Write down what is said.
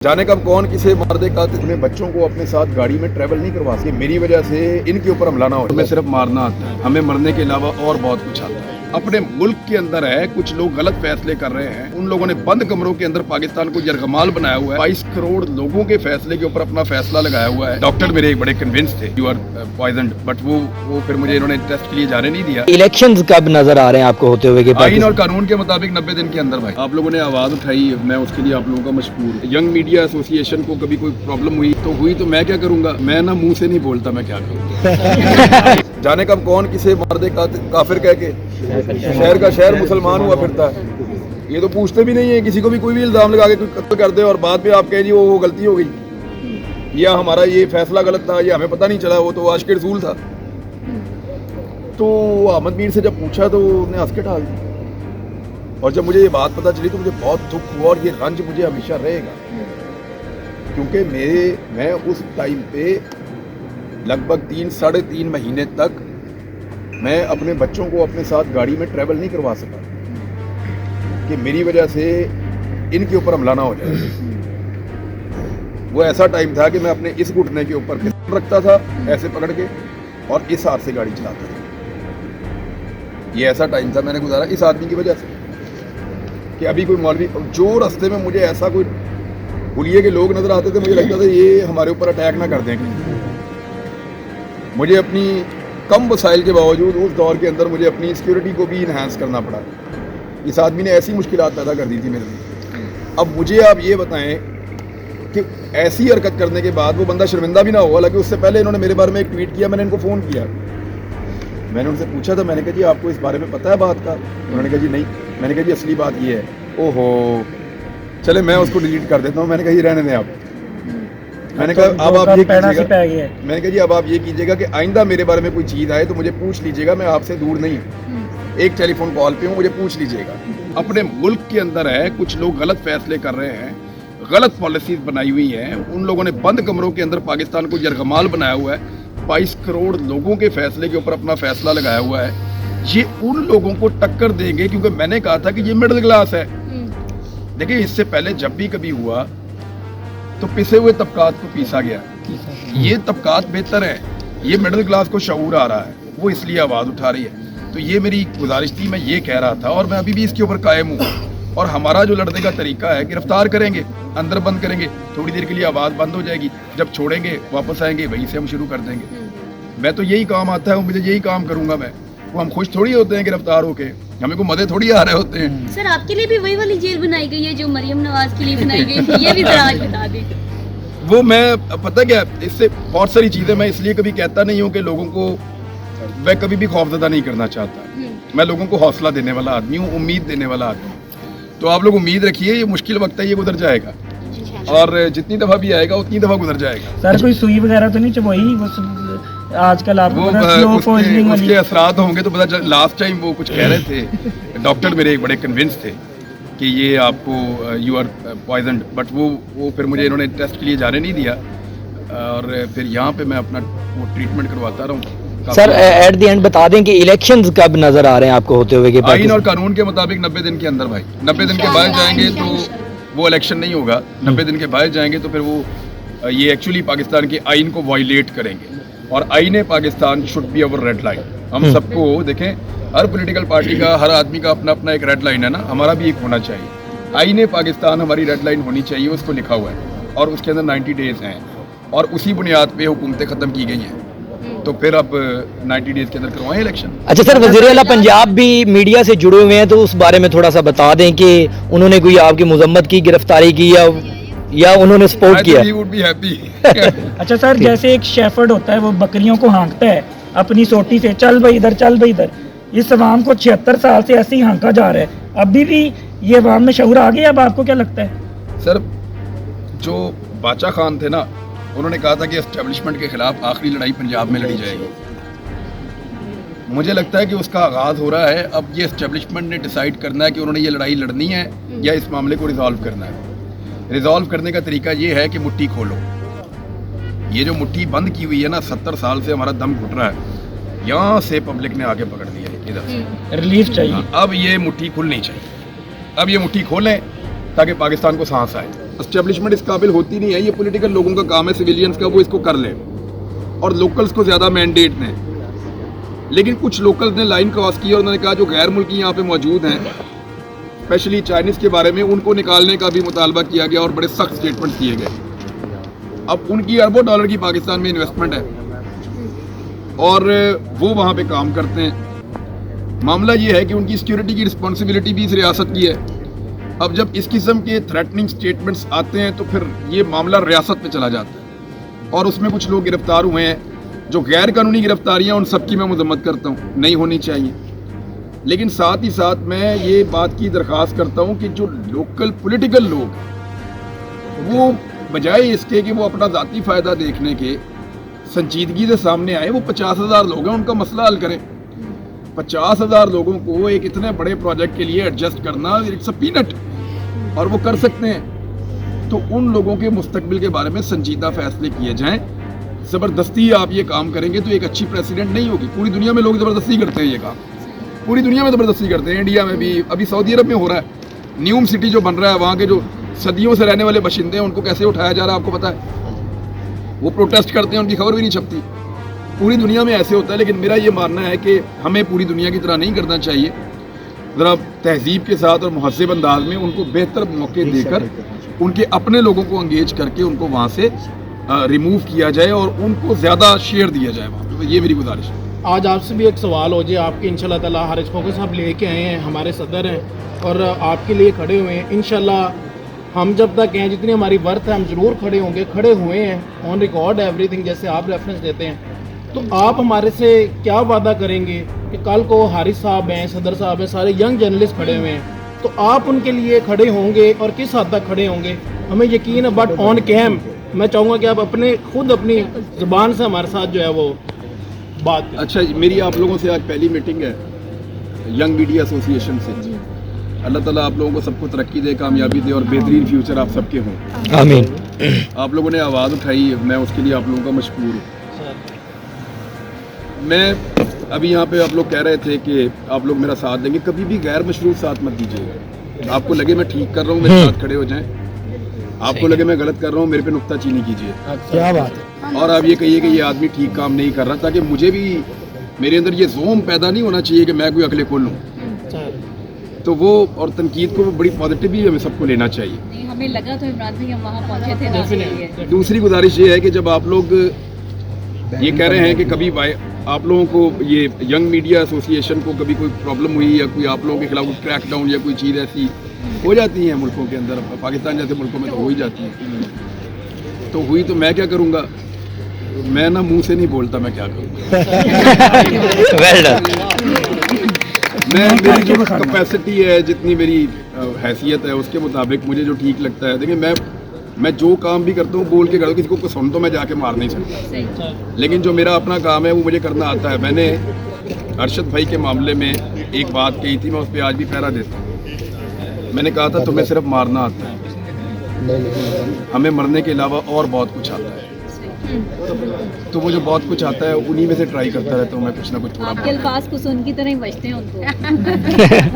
जाने कब कौन किसे मार दे का अपने बच्चों को अपने साथ गाड़ी में ट्रैवल नहीं करवा सके। मेरी वजह से इनके ऊपर हमला ना हो। हमें सिर्फ मारना आता है, हमें मरने के अलावा और बहुत कुछ आता है। अपने मुल्क के अंदर है कुछ लोग गलत फैसले कर रहे हैं। उन लोगों ने बंद कमरों के अंदर पाकिस्तान को यरगमाल बनाया हुआ है। 22 करोड़ लोगों के फैसले के ऊपर अपना फैसला लगाया हुआ है। डॉक्टर मेरे एक बड़े कन्विंस थे यू आर पॉइजन, बट वो फिर मुझे इन्होंने टेस्ट के लिए जाने नहीं दिया। इलेक्शंस कब नजर आ रहे हैं आपको होते हुए? आइन और कानून के मुताबिक 90 दिन के अंदर। भाई आप लोगों ने आवाज उठाई, मैं उसके लिए आप लोगों का मशकूर। यंग मीडिया एसोसिएशन को कभी कोई प्रॉब्लम हुई तो मैं क्या करूंगा? मैं ना मुंह से नहीं बोलता, मैं क्या करूंगा। जाने कब कौन किसे मार दे काफिर कह के शहर का शहर मुसलमान हुआ फिरता है। ये तो पूछते भी नहीं है, किसी को भी कोई भी इल्जाम लगा के कोई कत्ल कर दे और बाद में आप कहें जी वो गलती हो गई या हमारा ये फैसला गलत था या हमें पता नहीं चला, वो तो आशिक रसूल था। तो अहमद मीर से जब पूछा तो उसने हंस के टाल दी। और जब मुझे ये बात पता चली तो मुझे बहुत दुख हुआ और ये रंज मुझे हमेशा रहेगा, क्योंकि मैं उस टाइम पे लगभग 3-3.5 महीने तक मैं अपने बच्चों को अपने साथ गाड़ी में ट्रैवल नहीं करवा सका कि मेरी वजह से इनके ऊपर हमला ना हो जाए। वो ऐसा टाइम था कि मैं अपने इस घुटने के ऊपर पिस्टल रखता था ऐसे पकड़ के और इस हाथ से गाड़ी चलाता था। ये ऐसा टाइम था मैंने गुजारा इस आदमी की वजह से कि अभी कोई मौलवी जो रास्ते में मुझे ऐसा कोई हुलिये के लोग नजर आते थे, मुझे लगता था ये हमारे ऊपर अटैक ना कर देंगे। मुझे अपनी कम वसाइल के बावजूद उस दौर के अंदर मुझे अपनी सिक्योरिटी को भी इन्हांस करना पड़ा। इस आदमी ने ऐसी मुश्किलात पैदा कर दी थी मेरे लिए। अब मुझे आप ये बताएं कि ऐसी हरकत करने के बाद वो बंदा शर्मिंदा भी ना हो। हालांकि उससे पहले इन्होंने मेरे बारे में एक ट्वीट किया, मैंने इनको फ़ोन किया, मैंने उनसे पूछा था, मैंने कहा जी आपको इस बारे में पता है बात का? उन्होंने कहा जी नहीं। मैंने कहा जी असली बात ये है। ओहो चले मैं उसको डिलीट कर देता हूँ। मैंने कहा जी रहने दें आप। मैंने कहा अब आप ये कीजिएगा, मैंने कहा जी अब आप ये कीजिएगा कि आइंदा मेरे बारे में कोई चीज़ आए तो मुझे पूछ लीजिएगा, मैं आपसे दूर नहीं हूँ, एक टेलीफोन कॉल पे हूँ, मुझे पूछ लीजिएगा। अपने मुल्क के अंदर है कुछ लोग गलत फैसले कर रहे हैं, गलत पॉलिसीज बनाई हुई हैं। उन लोगों ने बंद कमरों के अंदर पाकिस्तान को यरगमाल बनाया हुआ है। 22 करोड़ लोगों के फैसले के ऊपर अपना फैसला लगाया हुआ है। ये उन लोगों को टक्कर देंगे क्योंकि मैंने कहा था कि ये मिडिल क्लास है। देखिए इससे पहले जब भी कभी हुआ तो पिसे हुए तबकात को पीसा गया। ये तबकात बेहतर है, ये मिडिल क्लास को शऊर आ रहा है, वो इसलिए आवाज़ उठा रही है। तो ये मेरी गुजारिश थी, मैं ये कह रहा था और मैं अभी भी इसके ऊपर कायम हूँ। और हमारा जो लड़ने का तरीका है, गिरफ्तार करेंगे, अंदर बंद करेंगे, थोड़ी देर के लिए आवाज़ बंद हो जाएगी, जब छोड़ेंगे वापस आएंगे वहीं से हम शुरू कर देंगे। मैं तो यही काम आता है, मुझे यही काम करूँगा मैं। वो हम खुश थोड़ी होते हैं गिरफ्तार होके, हमें को मजे थोड़ी आ रहे होते हैं। सर आपके लिए भी वही वाली जेल बनाई गई है जो मरियम नवाज के लिए बनाई गई थी, ये भी जरा आज बता दें। वो मैं पता क्या, इससे बहुत सारी चीज़ें मैं इसलिए कभी कहता नहीं हूँ कि लोगों को मैं कभी भी खौफजदा नहीं करना चाहता। मैं लोगों को हौसला देने वाला आदमी हूँ, उम्मीद देने वाला आदमी हूँ। तो आप लोग उम्मीद रखिए, ये मुश्किल वक्त है, ये गुजर जाएगा और जितनी दफ़ा भी आएगा उतनी दफ़ा गुजर जाएगा। सर कोई सुई वगैरह तो नहीं चबोई आजकल आपको उसके असरात होंगे तो पता। लास्ट टाइम वो कुछ कह रहे थे, डॉक्टर मेरे एक बड़े कन्विंस थे कि ये आपको यू आर पॉइजन, बट वो फिर मुझे इन्होंने टेस्ट के लिए जाने नहीं दिया और फिर यहाँ पे मैं अपना वो ट्रीटमेंट करवाता रहा हूँ। सर एट द एंड बता दें कि इलेक्शंस कब नजर आ रहे हैं आपको होते हुए? आइन और कानून के मुताबिक 90 दिन के अंदर। भाई 90 दिन के बाद जाएंगे तो वो इलेक्शन नहीं होगा। 90 दिन के बाद जाएंगे तो फिर वो ये एक्चुअली पाकिस्तान के आइन को वायलेट करेंगे और आइन Pakistan should be our red line. हम सबको देखें, हर पॉलिटिकल पार्टी का, हर आदमी का अपना अपना एक रेड लाइन है ना, हमारा भी एक होना चाहिए। आइन पाकिस्तान हमारी रेड लाइन होनी चाहिए, उसको लिखा हुआ है और उसके अंदर 90 डेज हैं और उसी बुनियाद पे हुकूमतें ख़त्म की गई हैं। तो फिर अब 90 डेज के अंदर करवाएं इलेक्शन। अच्छा सर, वज़ीर आला पंजाब भी मीडिया से जुड़े हुए हैं, तो उस बारे में थोड़ा सा बता दें कि उन्होंने कोई आपकी मुजम्मत की, गिरफ्तारी की या उन्होंने सपोर्ट किया? He would be happy। अच्छा सर, जैसे एक शेफर्ड होता है वो बकरियों को हाँकता है अपनी सोटी से, चल भाई इधर चल भाई इधर, इस अवाम को 76 साल से ऐसे ही हाँका जा रहा है। अभी भी ये अवाम में शऊर आ गया, अब आपको क्या लगता है? सर जो बाचा खान थे ना, उन्होंने कहा था कि एस्टेब्लिशमेंट के खिलाफ आखिरी लड़ाई पंजाब में लड़ी जाएगी। मुझे लगता है कि उसका आगाज़ हो रहा है। अब ये एस्टेब्लिशमेंट ने डिसाइड करना है कि उन्होंने ये लड़ाई लड़नी है या इस मामले को रिजॉल्व करना है। रिजॉल्व करने का तरीका ये है कि मुट्ठी खोलो। ये जो मुट्ठी बंद की हुई है ना, 70 साल से हमारा दम घुट रहा है, यहाँ से पब्लिक ने आगे पकड़ लिया है, इधर से रिलीफ चाहिए। अब ये मुट्ठी खुलनी चाहिए। अब ये मुट्ठी खोलें ताकि पाकिस्तान को सांस आए। एस्टेब्लिशमेंट इस काबिल होती नहीं है, ये पॉलिटिकल लोगों का काम है, सिविलियंस का, वो इसको कर लें और लोकल्स को ज़्यादा मैंडेट दें। लेकिन कुछ लोकल्स ने लाइन क्रॉस की और उन्होंने कहा जो गैर मुल्की यहाँ पे मौजूद हैं, स्पेशली चाइनीज़ के बारे में, उनको निकालने का भी मुतालबा किया गया और बड़े सख्त स्टेटमेंट किए गए। अब उनकी अरबों डॉलर की पाकिस्तान में इन्वेस्टमेंट है और वो वहाँ पे काम करते हैं। मामला ये है कि उनकी सिक्योरिटी की रिस्पॉन्सिबिलिटी भी इस रियासत की है। अब जब इस किस्म के थ्रेटनिंग स्टेटमेंट्स आते हैं तो फिर ये मामला रियासत पे चला जाता है और उसमें कुछ लोग गिरफ्तार हुए हैं। जो गैर कानूनी गिरफ्तारियाँ उन सब की मैं मजम्मत करता हूँ, नहीं होनी चाहिए। लेकिन साथ ही साथ मैं ये बात की दरख्वास्त करता हूँ कि जो लोकल पॉलिटिकल लोग वो बजाय इसके कि वो अपना ज़ाती फ़ायदा देखने के संजीदगी से सामने आए, वो 50,000 लोग हैं, उनका मसला हल करें। 50,000 लोगों को एक इतने बड़े प्रोजेक्ट के लिए एडजस्ट करना इट्स अ पीनट, और वो कर सकते हैं। तो उन लोगों के मुस्तकबिल के बारे में संजीदा फैसले किए जाएं। ज़बरदस्ती आप ये काम करेंगे तो एक अच्छी प्रेसिडेंट नहीं होगी। पूरी दुनिया में लोग ज़बरदस्ती करते हैं ये काम, पूरी दुनिया में ज़बरदस्ती करते हैं। इंडिया में भी, अभी सऊदी अरब में हो रहा है, न्यूम सिटी जो बन रहा है, वहाँ के जो सदियों से रहने वाले बाशिंदे हैं उनको कैसे उठाया जा रहा है आपको पता है। वो प्रोटेस्ट करते हैं, उनकी खबर भी नहीं छपती। पूरी दुनिया में ऐसे होता है। लेकिन मेरा ये मानना है कि हमें पूरी दुनिया की तरह नहीं करना चाहिए। ज़रा तहजीब के साथ और मुहज़्ज़ब अंदाज में उनको बेहतर मौके देकर उनके अपने लोगों को एंगेज करके उनको वहाँ से रिमूव किया जाए और उनको ज़्यादा शेयर दिया जाए वहाँ पर। ये मेरी गुजारिश है। आज आपसे भी एक सवाल हो जाए, आपके इंशाल्लाह ताला हारिस खोखर साहब लेके आए हैं, हमारे सदर हैं और आपके लिए खड़े हुए हैं। इंशाल्लाह हम जब तक हैं, जितनी हमारी वर्थ है, हम ज़रूर खड़े होंगे, खड़े हुए हैं, ऑन रिकॉर्ड एवरीथिंग, जैसे आप रेफरेंस देते हैं। तो आप हमारे से क्या वादा करेंगे कि कल को हारिस साहब हैं, सदर साहब हैं, सारे यंग जर्नलिस्ट खड़े हुए हैं, तो आप उनके लिए खड़े होंगे और किस हद तक खड़े होंगे? हमें यकीन है, बट ऑन कैम मैं चाहूँगा कि आप खुद अपनी ज़ुबान से हमारे साथ जो है वो बात। अच्छा, मेरी आप लोगों से आज पहली मीटिंग है यंग मीडिया एसोसिएशन से। अल्लाह ताला आप लोगों को सबको तरक्की दे, कामयाबी दे और बेहतरीन फ्यूचर आप सबके हों। आमीन। आप लोगों ने आवाज़ उठाई, मैं उसके लिए आप लोगों का मशकूर हूँ। मैं अभी यहाँ पे आप लोग कह रहे थे कि आप लोग मेरा साथ देंगे, कभी भी गैर मशरूत साथ मत दीजिएगा। आपको लगे मैं ठीक कर रहा हूँ, मेरे साथ खड़े हो जाएं। आपको लगे मैं गलत कर रहा हूँ, मेरे पे नुक्ता चीनी कीजिए। क्या बात है। और आप ये कहिए कि ये आदमी ठीक काम नहीं कर रहा, ताकि मुझे भी, मेरे अंदर ये ज़ोम पैदा नहीं होना चाहिए कि मैं कोई अकले खोल लूँ। तो वो और तनकीद को बड़ी पॉजिटिव ही हमें सबको लेना चाहिए। नहीं, हमें लगा तो इमरान भाई हम वहाँ पहुँचे थे ना, इसलिए। दूसरी गुजारिश ये है कि जब आप लोग ये कह रहे हैं कि कभी आप लोगों को ये यंग मीडिया एसोसिएशन को कभी कोई प्रॉब्लम हुई या कोई आप लोगों के खिलाफ क्रैक डाउन या कोई चीज़ ऐसी हो जाती है मुल्कों के अंदर, पाकिस्तान जैसे मुल्कों में तो हो ही जाती है, तो हुई तो मैं क्या करूँगा? मैं ना मुंह से नहीं बोलता, मैं क्या करूँगा। Well done. मैं, मेरी जो कैपेसिटी है, जितनी मेरी हैसियत है, उसके मुताबिक मुझे जो ठीक लगता है। देखिए, मैं जो काम भी करता हूँ बोल के करता हूँ, किसी को सुन तो मैं जाके मार नहीं सकता, लेकिन जो मेरा अपना काम है वो मुझे करना आता है। मैंने अरशद भाई के मामले में एक बात कही थी, मैं उस पर आज भी पहरा देता हूँ। मैंने कहा था तुम्हें सिर्फ मारना आता है, हमें मरने के अलावा और बहुत कुछ आता है। तो वो जो बहुत कुछ आता है उन्हीं में से ट्राई करता रहता हूँ मैं, कुछ ना कुछ थोड़ा। आपके अल्फाज कुछ उनकी तरह ही बजते हैं उनको।